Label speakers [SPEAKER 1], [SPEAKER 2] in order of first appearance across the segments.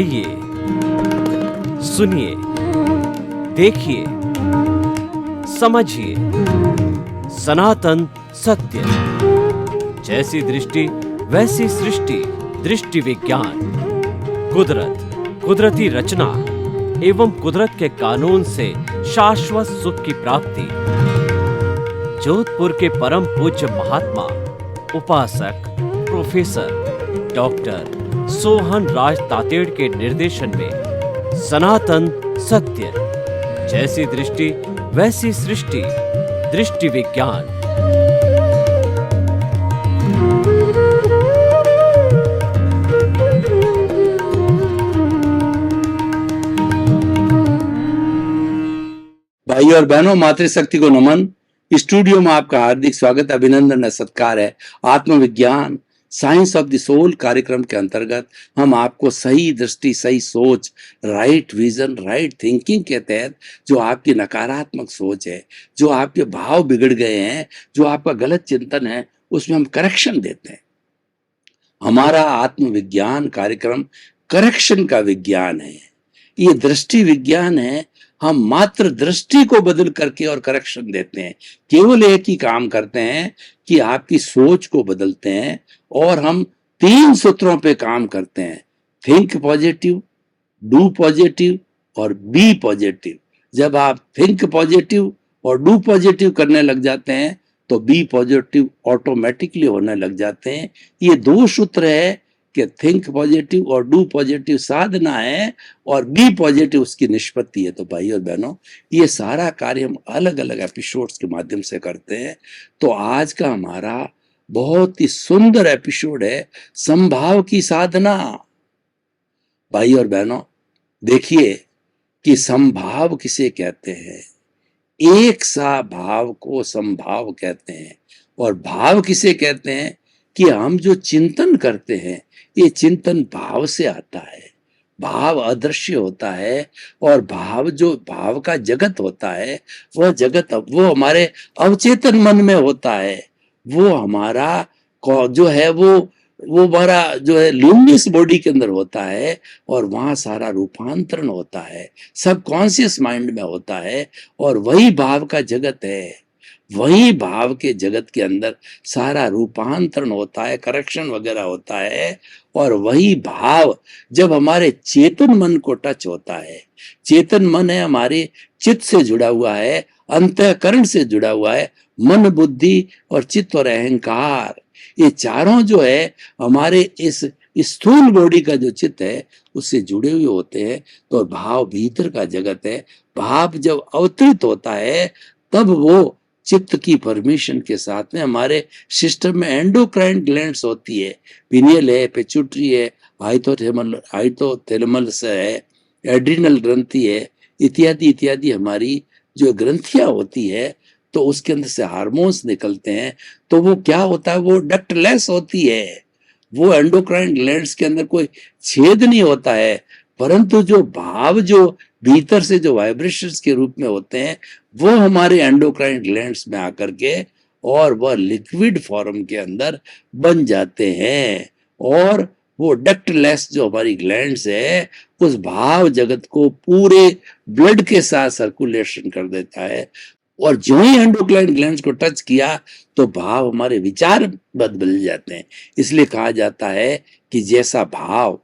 [SPEAKER 1] आइए, सुनिए, देखिए, समझिए सनातन सत्य। जैसी दृष्टि वैसी सृष्टि, दृष्टि विज्ञान। कुदरत, कुदरती रचना एवं कुदरत के कानून से शाश्वत सुख की प्राप्ति। जोधपुर के परम पूज्य महात्मा उपासक प्रोफेसर डॉक्टर सोहन राज तातेड़ के निर्देशन में सनातन सत्य। जैसी दृष्टि वैसी सृष्टि, दृष्टि विज्ञान।
[SPEAKER 2] भाइयों और बहनों, मातृशक्ति को नमन। स्टूडियो में आपका हार्दिक स्वागत, अभिनंदन और सत्कार है। आत्मविज्ञान साइंस ऑफ द सोल कार्यक्रम के अंतर्गत हम आपको सही दृष्टि, सही सोच, राइट विजन, राइट थिंकिंग के तहत जो आपकी नकारात्मक सोच है, जो आपके भाव बिगड़ गए हैं, जो आपका गलत चिंतन है, उसमें हम करेक्शन देते हैं। हमारा आत्मविज्ञान कार्यक्रम करेक्शन का विज्ञान है, ये दृष्टि विज्ञान है। हम मात्र दृष्टि को बदल करके और करेक्शन देते हैं। केवल एक ही काम करते हैं कि आपकी सोच को बदलते हैं और हम 3 सूत्रों पे काम करते हैं: थिंक पॉजिटिव, डू पॉजिटिव और बी पॉजिटिव। जब आप थिंक पॉजिटिव और डू पॉजिटिव करने लग जाते हैं तो बी पॉजिटिव ऑटोमेटिकली होने लग जाते हैं। ये 2 सूत्र है कि थिंक पॉजिटिव और डू पॉजिटिव साधना है और बी पॉजिटिव उसकी निष्पत्ति है। तो भाई और बहनों, ये सारा कार्य हम अलग अलग एपिसोड्स के माध्यम से करते हैं। तो आज का हमारा बहुत ही सुंदर एपिसोड है संभाव की साधना। भाई और बहनों, देखिए कि संभाव किसे कहते हैं। एक सा भाव को संभाव कहते हैं। और भाव किसे कहते हैं कि हम जो चिंतन करते हैं, ये चिंतन भाव से आता है। भाव अदृश्य होता है और भाव का जगत होता है, वह जगत वो हमारे अवचेतन मन में होता है। वो हमारा जो है वो हमारा जो है लुमिनस बॉडी के अंदर होता है और वहां सारा रूपांतरण होता है, सब कॉन्शियस माइंड में होता है और वही भाव का जगत है। वही भाव के जगत के अंदर सारा रूपांतरण होता है, करेक्शन वगैरह होता है। और वही भाव जब हमारे चेतन मन को टच होता है, चेतन मन है हमारे चित्त से जुड़ा हुआ है, अंतःकरण से जुड़ा हुआ है, मन, बुद्धि और चित्त और अहंकार, ये चारों जो है हमारे इस स्थूल बॉडी का जो चित्त है उससे जुड़े हुए होते हैं। तो भाव भीतर का जगत है। भाव जब अवतरित होता है तब वो चित्त की परमिशन के साथ में हमारे सिस्टम में एंडोक्राइन ग्लैंड्स होती है, पिनियल है, पिट्यूटरी है, हाइपोथैलेमस है, एड्रिनल ग्रंथि है, इत्यादि इत्यादि हमारी जो ग्रंथियां होती है। तो उसके अंदर से हार्मोन्स निकलते हैं। तो वो क्या होता है, वो डक्टलेस होती है। वो एंडोक्राइन ग्लैंड्स के अंदर कोई छेद नहीं होता है, परंतु जो भाव जो भीतर से जो वाइब्रेशंस के रूप में होते हैं वो हमारे एंडोक्राइन ग्लैंड्स में आकर के और वह लिक्विड फॉर्म के अंदर बन जाते हैं। और वो डक्टलेस जो हमारी ग्लैंड्स है उस भाव जगत को पूरे ब्लड के साथ सर्कुलेशन कर देता है। और जो ही एंडोक्राइन ग्लैंड्स को टच किया तो भाव हमारे विचार बदल जाते हैं। इसलिए कहा जाता है कि जैसा भाव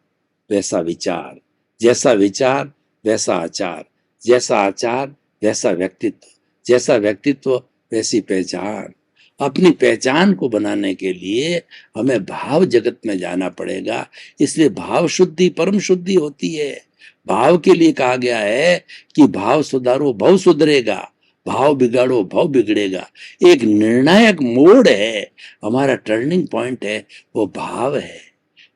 [SPEAKER 2] वैसा विचार, जैसा विचार वैसा आचार, जैसा आचार वैसा व्यक्तित्व, जैसा व्यक्तित्व वैसी पहचान। अपनी पहचान को बनाने के लिए हमें भाव जगत में जाना पड़ेगा। इसलिए भाव शुद्धि परम शुद्धि होती है। भाव के लिए कहा गया है कि भाव सुधारो भव सुधरेगा, भाव बिगाड़ो भव बिगड़ेगा। एक निर्णायक मोड़ है, हमारा टर्निंग पॉइंट है, वो भाव है।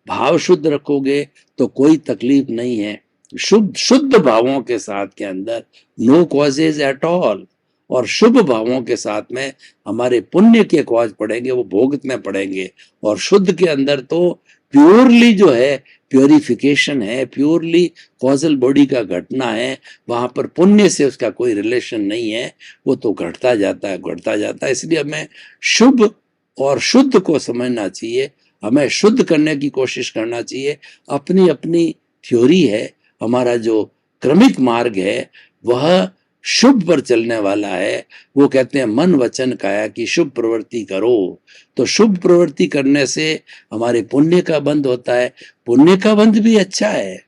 [SPEAKER 2] भाव शुद्ध रखोगे तो कोई तकलीफ नहीं है। शुद्ध भावों के साथ के अंदर नो कॉजेज एट ऑल। और शुभ भावों के साथ में हमारे पुण्य के कॉज पड़ेंगे, वो भोगतने पड़ेंगे। और शुद्ध के अंदर तो प्योरली जो है प्योरिफिकेशन है, प्योरली कॉजल बॉडी का घटना है। वहां पर पुण्य से उसका कोई रिलेशन नहीं है, वो तो घटता जाता है, घटता जाता है। इसलिए हमें शुभ और शुद्ध को समझना चाहिए, हमें शुद्ध करने की कोशिश करना चाहिए। अपनी अपनी थ्योरी है, हमारा जो क्रमिक मार्ग है, वह शुभ पर चलने वाला है। वो कहते हैं मन वचन काया की शुभ प्रवृत्ति करो। तो शुभ प्रवृत्ति करने से हमारे पुण्य का बंध होता है। पुण्य का बंध भी अच्छा है,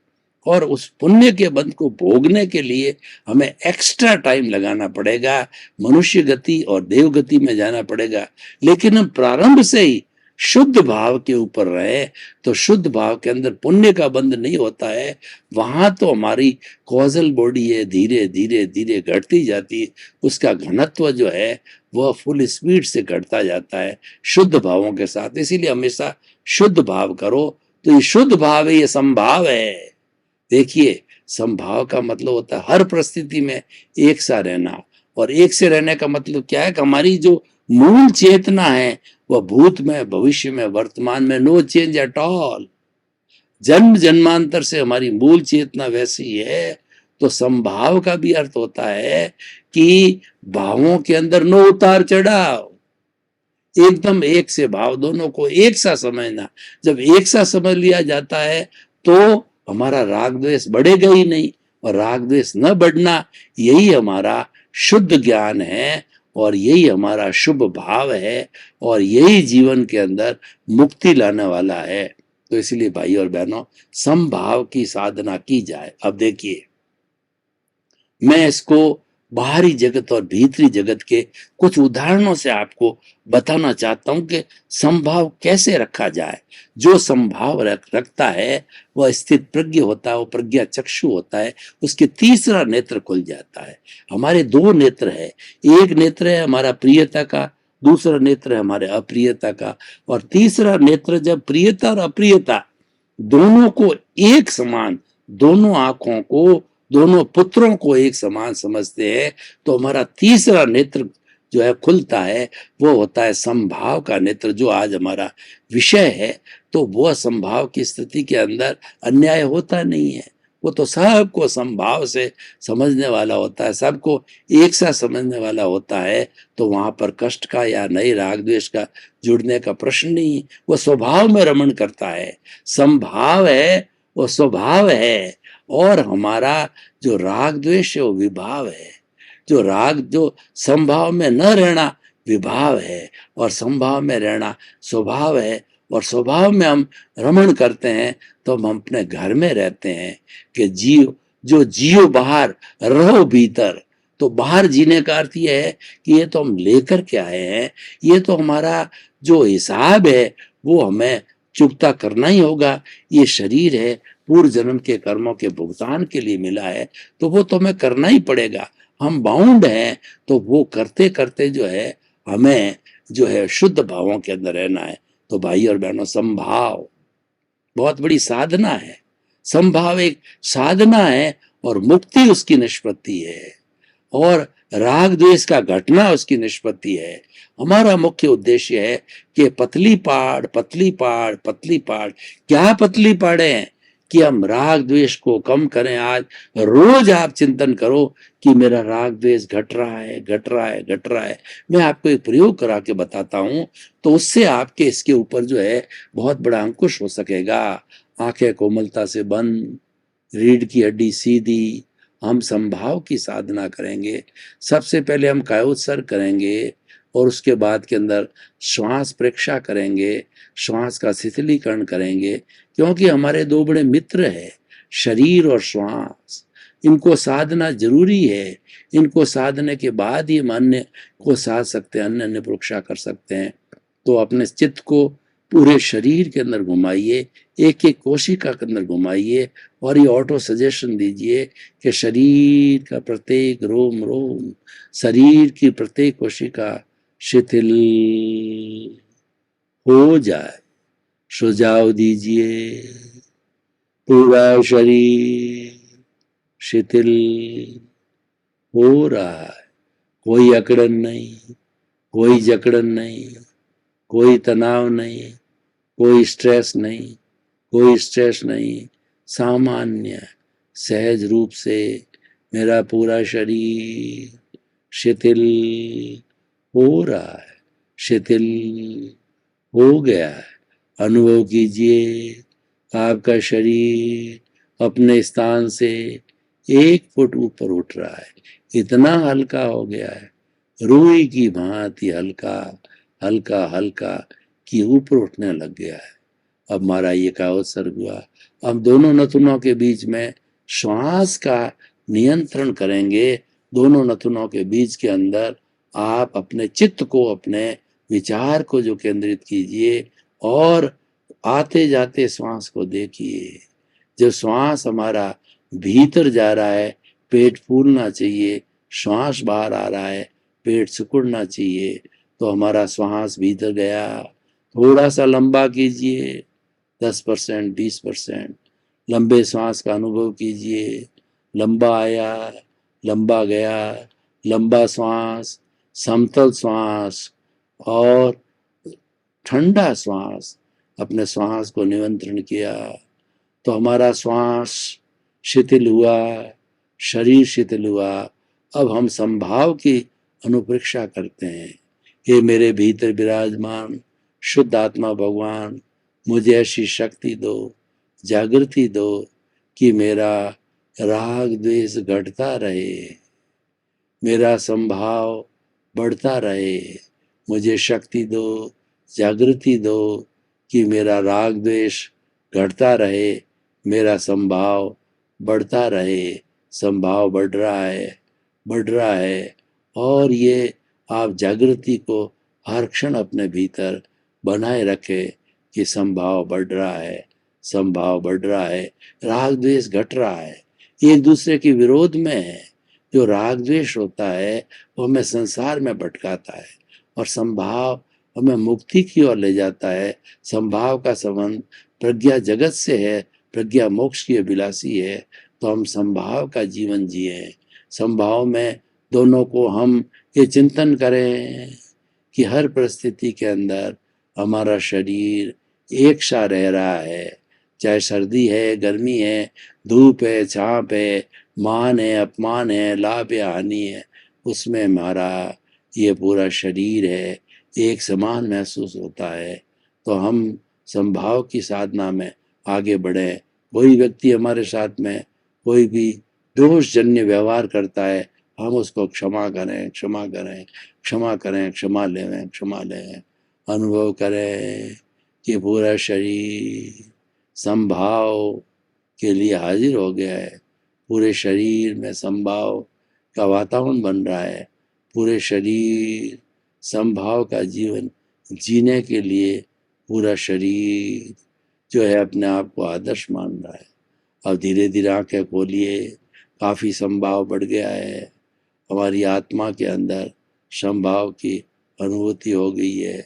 [SPEAKER 2] और उस पुण्य के बंध को भोगने के लिए हमें एक्स्ट्रा टाइम लगाना पड़ेगा, मनुष्य गति और देव गति में जाना पड़ेगा। लेकिन हम प्रारंभ से ही शुद्ध भाव के ऊपर रहे, तो शुद्ध भाव के अंदर पुण्य का बंध नहीं होता है। वहां तो हमारी कॉजल बॉडी है, धीरे धीरे धीरे घटती जाती है, उसका घनत्व जो है वह फुल स्पीड से घटता जाता है शुद्ध भावों के साथ। इसीलिए हमेशा शुद्ध भाव करो। तो ये शुद्ध भाव है, ये संभाव है। देखिए, संभाव का मतलब होता है हर परिस्थिति में एक सा रहना, और एक से रहने का मतलब क्या है कि हमारी जो मूल चेतना है वह भूत में, भविष्य में, वर्तमान में, नो चेंज एट ऑल। जन्म जन्मांतर से हमारी मूल चेतना वैसी है। तो संभाव का भी अर्थ होता है कि भावों के अंदर नो उतार चढ़ाव, एकदम एक से भाव, दोनों को एक सा समझना। जब एक सा समझ लिया जाता है तो हमारा राग द्वेष बढ़ेगा ही नहीं, और राग द्वेष न बढ़ना, यही हमारा शुद्ध ज्ञान है, और यही हमारा शुभ भाव है, और यही जीवन के अंदर मुक्ति लाने वाला है। तो इसलिए भाई और बहनों, समभाव की साधना की जाए। अब देखिए, मैं इसको बाहरी जगत और भीतरी जगत के कुछ उदाहरणों से आपको बताना चाहता हूं कि संभाव कैसे रखा जाए। जो संभाव रखता है वह स्थित प्रज्ञ होता है, वो प्रज्ञा चक्षु होता है, उसके तीसरा नेत्र खुल जाता है। हमारे दो नेत्र है, एक नेत्र है हमारा प्रियता का, दूसरा नेत्र है हमारे अप्रियता का। और तीसरा नेत्र जब प्रियता और अप्रियता दोनों को एक समान, दोनों आंखों को, दोनों पुत्रों को एक समान समझते हैं, तो हमारा तीसरा नेत्र जो है खुलता है, वो होता है संभाव का नेत्र, जो आज हमारा विषय है। तो वह संभाव की स्थिति के अंदर अन्याय होता नहीं है, वो तो सबको संभाव से समझने वाला होता है, सबको एक साथ समझने वाला होता है। तो वहां पर कष्ट का या नए राग द्वेष का जुड़ने का प्रश्न नहीं, वो स्वभाव में रमण करता है। संभाव है वो स्वभाव है, और हमारा जो राग द्वेष है वो विभाव है। जो संभाव में न रहना विभाव है, और संभाव में रहना स्वभाव है। और स्वभाव में हम रमण करते हैं तो हम अपने घर में रहते हैं कि जियो बाहर, रहो भीतर। तो बाहर जीने का अर्थ यह है कि ये तो हम लेकर के आए हैं, ये तो हमारा जो हिसाब है वो हमें चुकता करना ही होगा। ये शरीर है, पूर्व जन्म के कर्मों के भुगतान के लिए मिला है, तो वो तो हमें करना ही पड़ेगा। हम बाउंड हैं, तो वो करते करते जो है हमें जो है शुद्ध भावों के अंदर रहना है। तो भाई और बहनों, संभाव बहुत बड़ी साधना है। संभाव एक साधना है, और मुक्ति उसकी निष्पत्ति है, और राग द्वेष का घटना उसकी निष्पत्ति है। हमारा मुख्य उद्देश्य है कि पतली पाड़ पतली पाड़ पतली पाड़, क्या पतली पाड़े हैं कि हम राग द्वेष को कम करें। आज रोज आप चिंतन करो कि मेरा राग द्वेष घट रहा है, घट रहा है, घट रहा है। मैं आपको एक प्रयोग करा के बताता हूं, तो उससे आपके इसके ऊपर जो है बहुत बड़ा अंकुश हो सकेगा। आंखें कोमलता से बंद, रीढ़ की हड्डी सीधी, हम संभाव की साधना करेंगे। सबसे पहले हम कायोत्सर्ग करेंगे, और उसके बाद के अंदर श्वास प्रेक्षा करेंगे, श्वास का शिथिलीकरण करेंगे। क्योंकि हमारे दो बड़े मित्र हैं, शरीर और श्वास। इनको साधना जरूरी है। इनको साधने के बाद ही हम अन्य को साध सकते हैं, अन्य प्रेक्षा कर सकते हैं। तो अपने चित्त को पूरे शरीर के अंदर घुमाइए, एक एक कोशिका के अंदर घुमाइए, और ये ऑटो सजेशन दीजिए कि शरीर का प्रत्येक रोम रोम, शरीर की प्रत्येक कोशिका शिथिल हो जाए। सुझाव दीजिए, पूरा शरीर शिथिल हो रहा है। कोई अकड़न नहीं, कोई जकड़न नहीं, कोई तनाव नहीं, कोई स्ट्रेस नहीं, कोई स्ट्रेस नहीं। सामान्य सहज रूप से मेरा पूरा शरीर शिथिल हो रहा है, शिथिल हो गया है। अनुभव कीजिए, आपका शरीर अपने स्थान से 1 फुट ऊपर उठ रहा है, इतना हल्का हो गया है, रुई की भांति हल्का हल्का हल्का कि ऊपर उठने लग गया है। अब हमारा ये क्या उत्सर्ग हुआ, अब दोनों नथुनों के बीच में श्वास का नियंत्रण करेंगे। दोनों नथुनों के बीच के अंदर आप अपने चित्त को, अपने विचार को जो केंद्रित कीजिए और आते जाते श्वास को देखिए। जब श्वास हमारा भीतर जा रहा है, पेट फूलना चाहिए, श्वास बाहर आ रहा है, पेट सिकुड़ना चाहिए, तो हमारा श्वास भीतर गया, थोड़ा सा लंबा कीजिए, 10%, 20% लंबे श्वास का अनुभव कीजिए। लंबा आया, लंबा गया, लंबा श्वास, समतल श्वास और ठंडा श्वास। अपने श्वास को नियंत्रण किया तो हमारा श्वास शिथिल हुआ, शरीर शिथिल हुआ। अब हम संभाव की अनुप्रेक्षा करते हैं। हे मेरे भीतर विराजमान शुद्ध आत्मा भगवान, मुझे ऐसी शक्ति दो, जागृति दो कि मेरा राग द्वेष घटता रहे, मेरा संभाव बढ़ता रहे। मुझे शक्ति दो, जागृति दो कि मेरा राग द्वेष घटता रहे, मेरा संभाव बढ़ता रहे। संभाव बढ़ रहा है, बढ़ रहा है। और ये आप जागृति को हर क्षण अपने भीतर बनाए रखें कि संभाव बढ़ रहा है, संभाव बढ़ रहा है, राग द्वेष घट रहा है, एक दूसरे के विरोध में है। जो राग द्वेष होता है वो हमें संसार में भटकाता है और संभाव हमें मुक्ति की ओर ले जाता है। संभाव का संबंध प्रज्ञा जगत से है, प्रज्ञा मोक्ष की अभिलाषी है। तो हम संभाव का जीवन जिए। संभाव में दोनों को हम ये चिंतन करें कि हर परिस्थिति के अंदर हमारा शरीर एक सा रह रहा है, चाहे सर्दी है, गर्मी है, धूप है, छाँव है, मान है, अपमान है, लाभ या हानि है, उसमें हमारा ये पूरा शरीर है, एक समान महसूस होता है। तो हम संभाव की साधना में आगे बढ़े। कोई व्यक्ति हमारे साथ में कोई भी दोषजन्य व्यवहार करता है, हम उसको क्षमा करें, क्षमा करें, क्षमा करें, क्षमा लें, क्षमा लें। अनुभव करें कि पूरा शरीर संभाव के लिए हाजिर हो गया है। पूरे शरीर में संभाव का वातावरण बन रहा है। पूरे शरीर संभाव का जीवन जीने के लिए पूरा शरीर जो है अपने आप को आदर्श मान रहा है। अब धीरे धीरे आंखें खोलिए, काफ़ी संभाव बढ़ गया है। हमारी आत्मा के अंदर संभाव की अनुभूति हो गई है।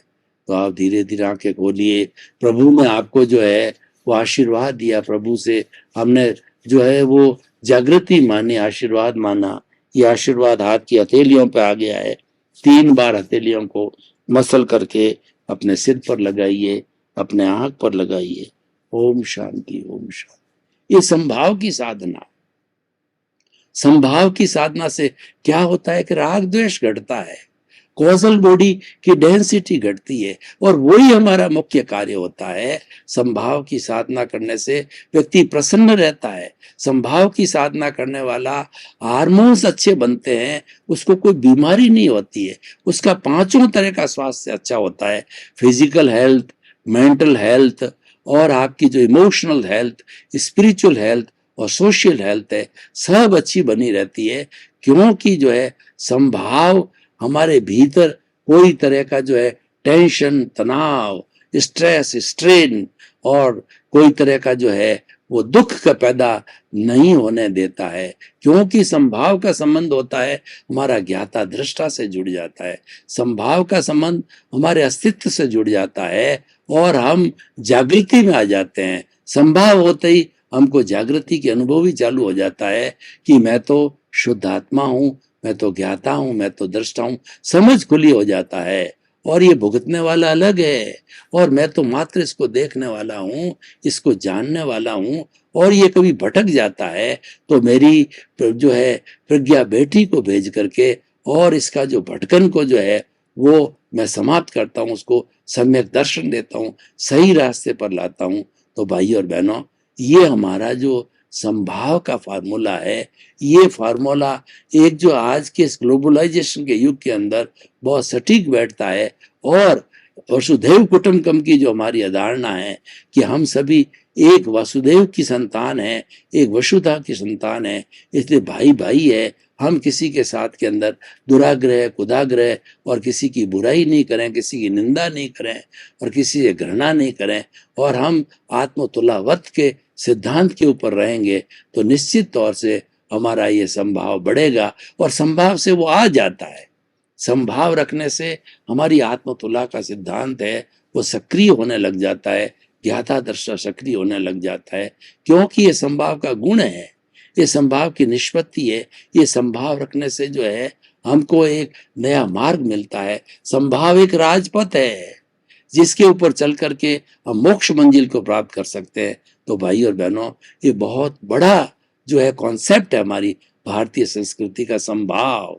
[SPEAKER 2] तो आप धीरे धीरे आंखें खोलिए। प्रभु ने आपको जो है वो आशीर्वाद दिया, प्रभु से हमने जो है वो जागृति मानी, आशीर्वाद माना। ये आशीर्वाद हाथ की हथेलियों पे आ गया है। 3 बार हथेलियों को मसल करके अपने सिर पर लगाइए, अपने आंख पर लगाइए। ओम शांति, ओम शांति। ये संभाव की साधना। संभाव की साधना से क्या होता है कि राग द्वेष घटता है, कॉजल बॉडी की डेंसिटी घटती है, और वही हमारा मुख्य कार्य होता है। संभाव की साधना करने से व्यक्ति प्रसन्न रहता है। संभाव की साधना करने वाला हार्मोन्स अच्छे बनते हैं, उसको कोई बीमारी नहीं होती है, उसका 5 तरह का स्वास्थ्य अच्छा होता है। फिजिकल हेल्थ, मेंटल हेल्थ और आपकी जो इमोशनल हेल्थ, स्पिरिचुअल हेल्थ और सोशल हेल्थ है, सब अच्छी बनी रहती है। क्योंकि जो है संभाव हमारे भीतर कोई तरह का जो है टेंशन, तनाव, स्ट्रेस, स्ट्रेन और कोई तरह का जो है वो दुख का पैदा नहीं होने देता है। क्योंकि संभाव का संबंध होता है हमारा ज्ञाता दृष्टा से जुड़ जाता है। संभाव का संबंध हमारे अस्तित्व से जुड़ जाता है और हम जागृति में आ जाते हैं। संभाव होते ही हमको जागृति की अनुभव ही चालू हो जाता है कि मैं तो शुद्ध आत्मा हूँ, मैं तो ज्ञाता हूँ, मैं तो दृष्टा हूँ। समझ खुली हो जाता है और ये भुगतने वाला अलग है और मैं तो मात्र इसको देखने वाला हूँ, इसको जानने वाला हूँ। और ये कभी भटक जाता है तो मेरी जो है प्रज्ञा बेटी को भेज करके और इसका जो भटकन को जो है वो मैं समाप्त करता हूँ, उसको सम्यक दर्शन देता हूँ, सही रास्ते पर लाता हूँ। तो भाई और बहनों, ये हमारा जो संभाव का फार्मूला है। ये फार्मूला एक जो आज के इस ग्लोबलाइजेशन के युग के अंदर बहुत सटीक बैठता है। और वसुधैव कुटुंबकम की जो हमारी अवधारणा है कि हम सभी एक वसुदेव की संतान है, एक वसुधा की संतान है, इसलिए भाई भाई है। हम किसी के साथ के अंदर दुराग्रह कुदाग्रह और किसी की बुराई नहीं करें, किसी की निंदा नहीं करें और किसी से घृणा नहीं करें, और हम आत्मतुलावत के सिद्धांत के ऊपर रहेंगे तो निश्चित तौर से हमारा ये संभाव बढ़ेगा। और संभाव से वो आ जाता है। संभाव रखने से हमारी आत्मतुला का सिद्धांत है वो सक्रिय होने लग जाता है, ज्ञाता दृष्टा सक्रिय होने लग जाता है, क्योंकि ये संभाव का गुण है, ये संभाव की निष्पत्ति है। ये संभाव रखने से जो है हमको एक नया मार्ग मिलता है। संभाव एक राजपथ है जिसके ऊपर चल करके हम मोक्ष मंजिल को प्राप्त कर सकते हैं। तो भाई और बहनों, ये बहुत बड़ा जो है कॉन्सेप्ट है हमारी भारतीय संस्कृति का संभाव।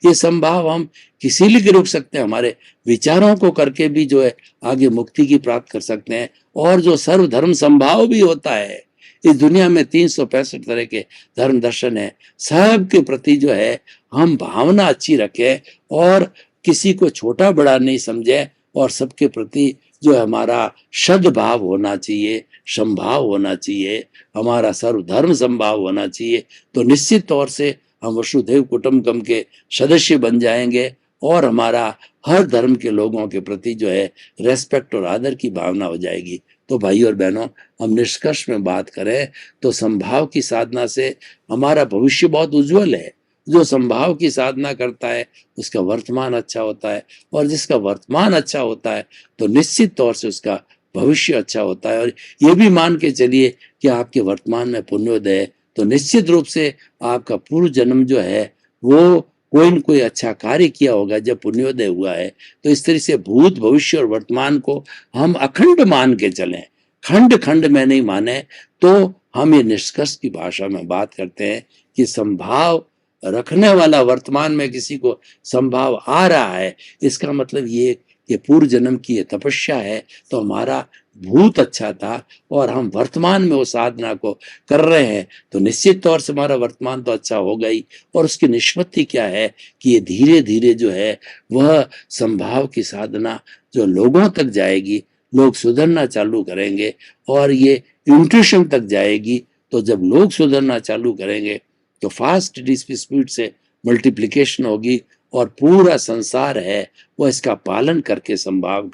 [SPEAKER 2] ये संभाव हम किसी लिए रोक सकते हैं, हमारे विचारों को करके भी जो है आगे मुक्ति की प्राप्त कर सकते हैं। और जो सर्वधर्म संभाव भी होता है, इस दुनिया में 365 तरह के धर्म दर्शन है, सब के प्रति जो है हम भावना अच्छी रखें और किसी को छोटा बड़ा नहीं समझे, और सबके प्रति जो हमारा सद्भाव होना चाहिए, संभाव होना चाहिए, हमारा सर्वधर्म संभाव होना चाहिए। तो निश्चित तौर से हम वसुधैव कुटुंबकम के सदस्य बन जाएंगे और हमारा हर धर्म के लोगों के प्रति जो है रेस्पेक्ट और आदर की भावना हो जाएगी। तो भाई और बहनों, हम निष्कर्ष में बात करें तो संभाव की साधना से हमारा भविष्य बहुत उज्जवल है। जो संभाव की साधना करता है उसका वर्तमान अच्छा होता है, और जिसका वर्तमान अच्छा होता है तो निश्चित तौर से उसका भविष्य अच्छा होता है। और ये भी मान के चलिए कि आपके वर्तमान में पुण्योदय है तो निश्चित रूप से आपका पूर्व जन्म जो है वो कोई न कोई अच्छा कार्य किया होगा जब पुण्योदय हुआ है। तो इस तरह से भूत भविष्य और वर्तमान को हम अखंड मान के चलें, खंड खंड में नहीं माने। तो हम ये निष्कर्ष की भाषा में बात करते हैं कि संभाव रखने वाला वर्तमान में किसी को संभाव आ रहा है, इसका मतलब ये कि पूर्व जन्म की ये तपस्या है तो हमारा भूत अच्छा था और हम वर्तमान में वो साधना को कर रहे हैं तो निश्चित तौर से हमारा वर्तमान तो अच्छा होगा ही। और उसकी निष्पत्ति क्या है कि ये धीरे धीरे जो है वह संभाव की साधना जो लोगों तक जाएगी, लोग सुधरना चालू करेंगे और ये इंट्यूशन तक जाएगी। तो जब लोग सुधरना चालू करेंगे तो फास्ट स्पीड से मल्टीप्लिकेशन होगी और पूरा संसार है वो इसका पालन करके संभाव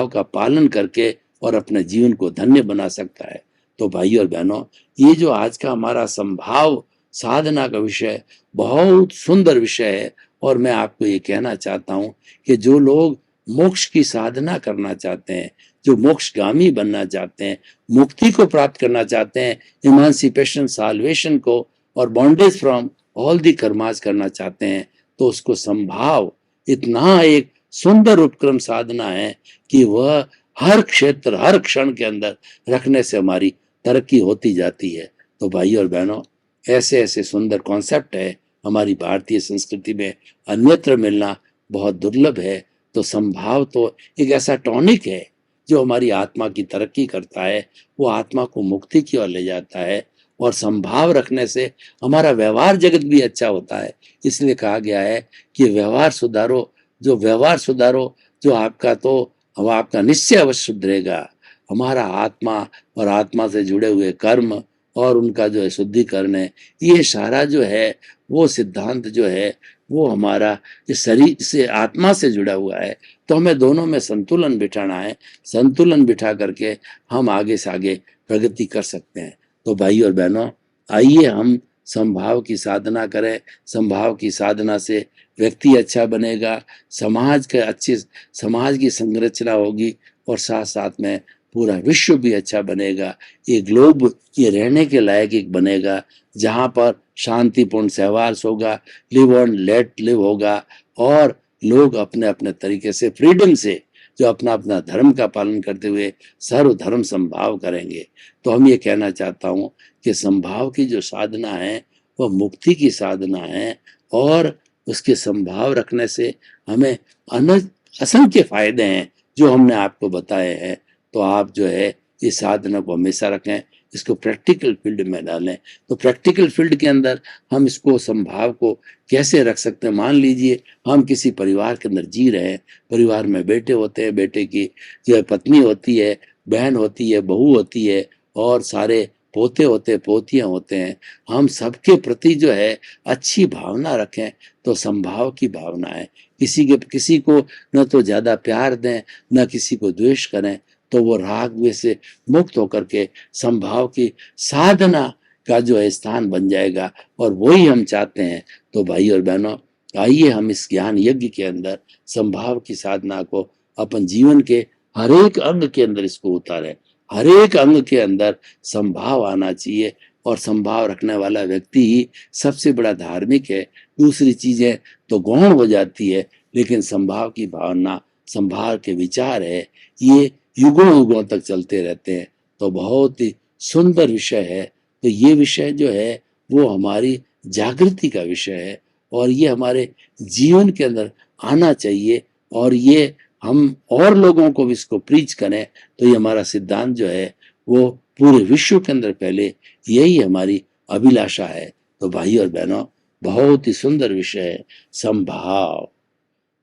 [SPEAKER 2] का पालन करके और अपने जीवन को धन्य बना सकता है। तो भाई और बहनों, ये जो आज का हमारा संभाव साधना का विषय बहुत सुंदर विषय है। और मैं आपको ये कहना चाहता हूँ कि जो लोग मोक्ष की साधना करना चाहते हैं, जो मोक्षगामी बनना चाहते हैं, मुक्ति को प्राप्त करना चाहते हैं, इमांसिपेशन साल्वेशन को और bondage from all the karmas करना चाहते हैं, तो उसको संभाव इतना एक सुंदर उपक्रम साधना है कि वह हर क्षेत्र हर क्षण के अंदर रखने से हमारी तरक्की होती जाती है। तो भाई और बहनों, ऐसे ऐसे सुंदर कॉन्सेप्ट है हमारी भारतीय संस्कृति में अन्यत्र मिलना बहुत दुर्लभ है। तो संभाव तो एक ऐसा टॉनिक है जो हमारी आत्मा की तरक्की करता है, वो आत्मा को मुक्ति की ओर ले जाता है। और संभाव रखने से हमारा व्यवहार जगत भी अच्छा होता है। इसलिए कहा गया है कि व्यवहार सुधारो, जो आपका निश्चय अवश्य सुधरेगा। हमारा आत्मा और आत्मा से जुड़े हुए कर्म और उनका जो है शुद्धिकरण है, ये सारा जो है वो सिद्धांत जो है वो हमारा इस शरीर से आत्मा से जुड़ा हुआ है। तो हमें दोनों में संतुलन बिठाना है। संतुलन बिठा करके हम आगे से आगे प्रगति कर सकते हैं। तो भाई और बहनों, आइए हम संभाव की साधना करें। संभाव की साधना से व्यक्ति अच्छा बनेगा, समाज की संरचना होगी और साथ साथ में पूरा विश्व भी अच्छा बनेगा। ये ग्लोब ये रहने के लायक एक बनेगा जहाँ पर शांतिपूर्ण सहवास होगा, लिव ऑन लेट लिव होगा और लोग अपने अपने तरीके से फ्रीडम से जो अपना अपना धर्म का पालन करते हुए सर्वधर्म संभाव करेंगे। तो हम ये कहना चाहता हूँ कि संभाव की जो साधना है वह मुक्ति की साधना है और उसके संभाव रखने से हमें असंख्य फायदे हैं जो हमने आपको बताए हैं। तो आप जो है इस साधना को हमेशा रखें, इसको प्रैक्टिकल फील्ड में डालें। तो प्रैक्टिकल फील्ड के अंदर हम इसको संभाव को कैसे रख सकते हैं। मान लीजिए हम किसी परिवार के अंदर जी रहे हैं, परिवार में बेटे होते हैं, बेटे की जो है पत्नी होती है, बहन होती है, बहू होती है, और सारे पोते होते हैं, पोतियां होते हैं। हम सबके प्रति जो है अच्छी भावना रखें, तो संभाव की भावना है। किसी को न तो ज्यादा प्यार दें, न किसी को द्वेष करें, तो वो राग द्वेष से मुक्त होकर के संभाव की साधना का जो है स्थान बन जाएगा, और वही हम चाहते हैं। तो भाई और बहनों, आइए हम इस ज्ञान यज्ञ के अंदर संभाव की साधना को अपन जीवन के हर एक अंग के अंदर इसको उतारें। हर एक अंग के अंदर संभाव आना चाहिए, और संभाव रखने वाला व्यक्ति ही सबसे बड़ा धार्मिक है। दूसरी चीजें तो गौण हो जाती है, लेकिन संभाव की भावना, संभाव के विचार है, ये युगों युगों तक चलते रहते हैं। तो बहुत ही सुंदर विषय है। तो ये विषय जो है वो हमारी जागृति का विषय है, और ये हमारे जीवन के अंदर आना चाहिए, और ये हम और लोगों को भी इसको प्रीच करें। तो ये हमारा सिद्धांत जो है वो पूरे विश्व के अंदर फैले, यही हमारी अभिलाषा है। तो भाई और बहनों, बहुत ही सुंदर विषय है संभाव।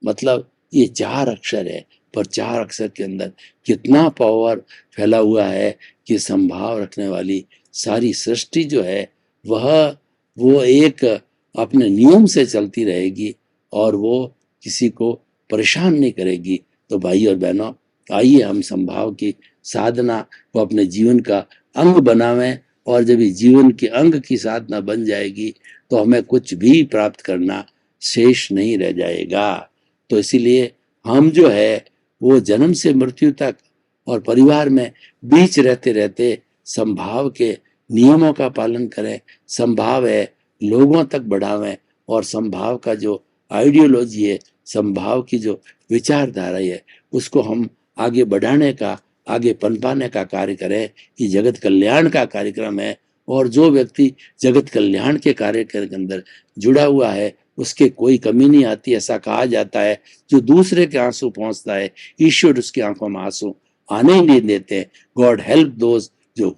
[SPEAKER 2] मतलब ये 4 अक्षर है, पर 4 अक्षर के अंदर कितना पावर फैला हुआ है कि संभाव रखने वाली सारी सृष्टि जो है वो एक अपने नियम से चलती रहेगी, और वो किसी को परेशान नहीं करेगी। तो भाई और बहनों, आइए हम संभाव की साधना को अपने जीवन का अंग बनावें, और जब ये जीवन के अंग की साधना बन जाएगी, तो हमें कुछ भी प्राप्त करना शेष नहीं रह जाएगा। तो इसीलिए हम जो है वो जन्म से मृत्यु तक और परिवार में बीच रहते रहते संभाव के नियमों का पालन करें। संभाव है लोगों तक बढ़ावें, और संभाव का जो आइडियोलॉजी है, संभाव की जो विचारधारा है, उसको हम आगे बढ़ाने का, आगे पनपाने का कार्य करें। ये जगत कल्याण का कार्यक्रम है, और जो व्यक्ति जगत कल्याण के कार्य के अंदर जुड़ा हुआ है, उसके कोई कमी नहीं आती। ऐसा कहा जाता है, जो दूसरे के आंसू पहुंचता है, ईश्वर उसकी आंखों में आंसू आने ही नहीं देते। गॉड हेल्प दोज जो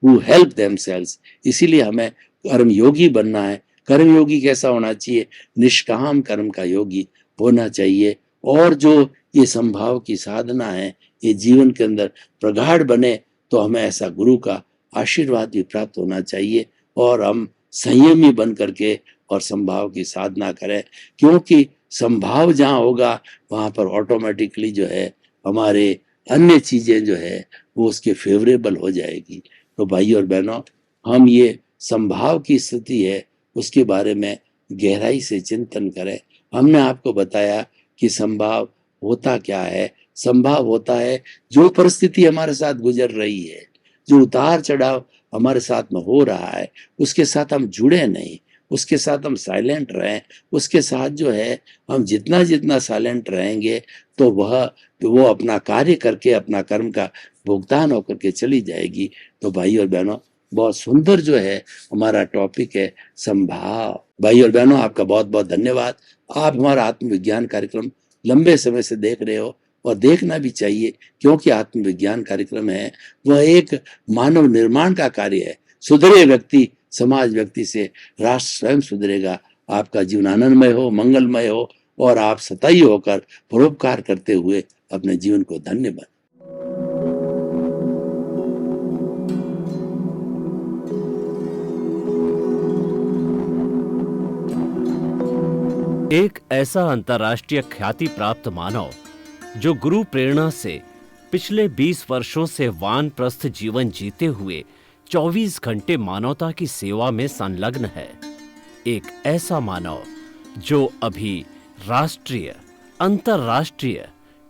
[SPEAKER 2] हु हेल्प देमसेल्व्स। इसीलिए हमें कर्मयोगी बनना है। कर्मयोगी कैसा होना चाहिए? निष्काम कर्म का योगी होना चाहिए। और जो ये संभाव की साधना है, ये जीवन के अंदर प्रगाढ़ बने, तो हमें ऐसा गुरु का आशीर्वाद भी प्राप्त होना चाहिए, और हम संयमी बन करके और संभाव की साधना करें। क्योंकि संभाव जहाँ होगा, वहाँ पर ऑटोमेटिकली जो है हमारे अन्य चीजें जो है वो उसके फेवरेबल हो जाएगी। तो भाई और बहनों, हम ये संभाव की स्थिति है, उसके बारे में गहराई से चिंतन करें। हमने आपको बताया कि संभाव होता क्या है। संभाव होता है जो परिस्थिति हमारे साथ गुजर रही है, जो उतार चढ़ाव हमारे साथ में हो रहा है, उसके साथ हम जुड़े नहीं, उसके साथ हम साइलेंट रहें। उसके साथ जो है हम जितना जितना साइलेंट रहेंगे, तो वो अपना कार्य करके अपना कर्म का भुगतान होकर के चली जाएगी। तो भाई और बहनों, बहुत सुंदर जो है हमारा टॉपिक है संभाव। भाई और बहनों, आपका बहुत बहुत धन्यवाद। आप हमारा आत्मविज्ञान कार्यक्रम लंबे समय से देख रहे हो, और देखना भी चाहिए, क्योंकि आत्मविज्ञान कार्यक्रम है वह एक मानव निर्माण का कार्य है। सुधरे व्यक्ति समाज व्यक्ति से राष्ट्र स्वयं सुधरेगा। आपका जीवन आनंदमय हो, मंगलमय हो, और आप सताई होकर परोपकार करते हुए अपने जीवन को धन्य बनाएं।
[SPEAKER 1] एक ऐसा अंतर्राष्ट्रीय ख्याति प्राप्त मानव जो गुरु प्रेरणा से पिछले 20 वर्षों से वानप्रस्थ जीवन जीते हुए 24 घंटे मानवता की सेवा में संलग्न है। एक ऐसा मानव जो अभी राष्ट्रीय, अंतर्राष्ट्रीय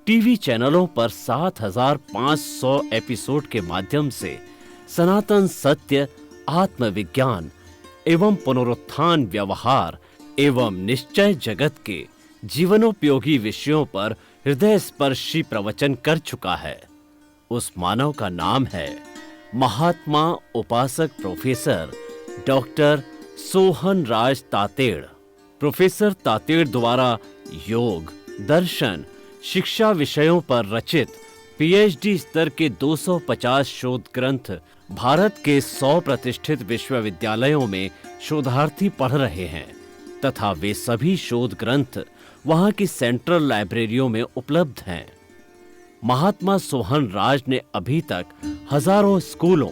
[SPEAKER 1] टीवी चैनलों पर 7,500 एपिसोड के माध्यम से सनातन सत्य, आत्मविज्ञान एवं पुनरुत्थान व्यवहार एवं निश्चय जगत के जीवनोपयोगी विषयों पर हृदय स्पर्शी प्रवचन कर चुका है। उस मानव का नाम है महात्मा उपासक प्रोफेसर डॉक्टर सोहन राज तातेड़। प्रोफेसर तातेड़ द्वारा योग, दर्शन, शिक्षा विषयों पर रचित पीएचडी स्तर के 250 शोध ग्रंथ भारत के 100 प्रतिष्ठित विश्वविद्यालयों में शोधार्थी पढ़ रहे हैं तथा वे सभी शोध ग्रंथ वहां की सेंट्रल लाइब्रेरियों में उपलब्ध हैं। महात्मा सोहन राज ने अभी तक हजारों स्कूलों,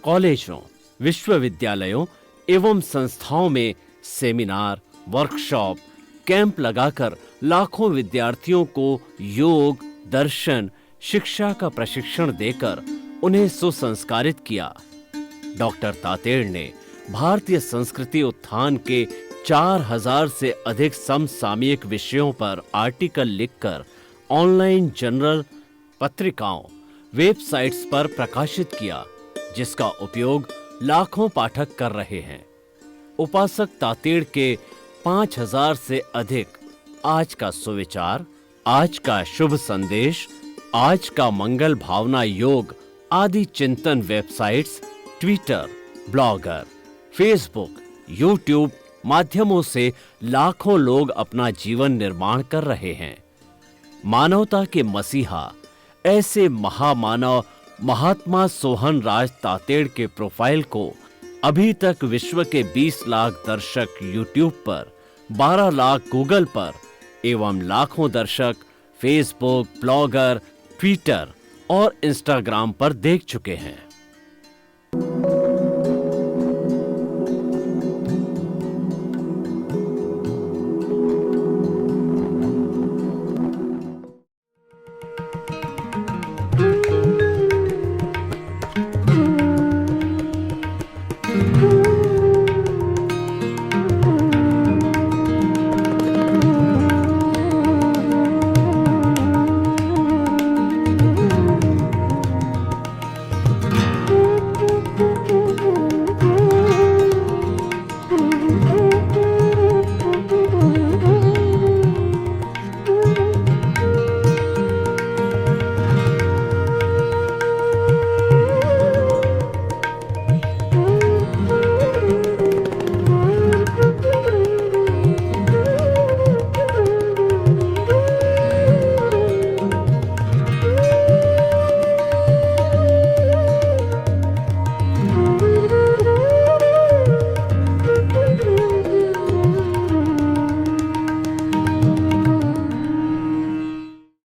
[SPEAKER 1] कॉलेजों, विश्वविद्यालयों एवं संस्थाओं में सेमिनार, वर्कशॉप, कैंप लगाकर लाखों विद्यार्थियों को योग, दर्शन, शिक्षा का प्रशिक्षण देकर उन्हें सुसंस्कारित किया। डॉक्टर तातेड़ ने भारतीय संस्कृति उत्थान के 4000 से अधिक समसामयिक विषयों पर आर्टिकल लिखकर ऑनलाइन जर्नल, पत्रिकाओं, वेबसाइट्स पर प्रकाशित किया, जिसका उपयोग लाखों पाठक कर रहे हैं। उपासक तातेड़ के 5000 से अधिक आज का सुविचार, आज का शुभ संदेश, आज का मंगल भावना योग आदि चिंतन websites, Twitter, blogger, Facebook, YouTube माध्यमों से लाखों लोग अपना जीवन निर्माण कर रहे हैं। मानवता के मसीहा ऐसे महामानव महात्मा सोहन राज तातेड़ के प्रोफाइल को अभी तक विश्व के 20 लाख दर्शक यूट्यूब पर, 12 लाख गूगल पर एवं लाखों दर्शक फेसबुक, ब्लॉगर, ट्विटर और इंस्टाग्राम पर देख चुके हैं।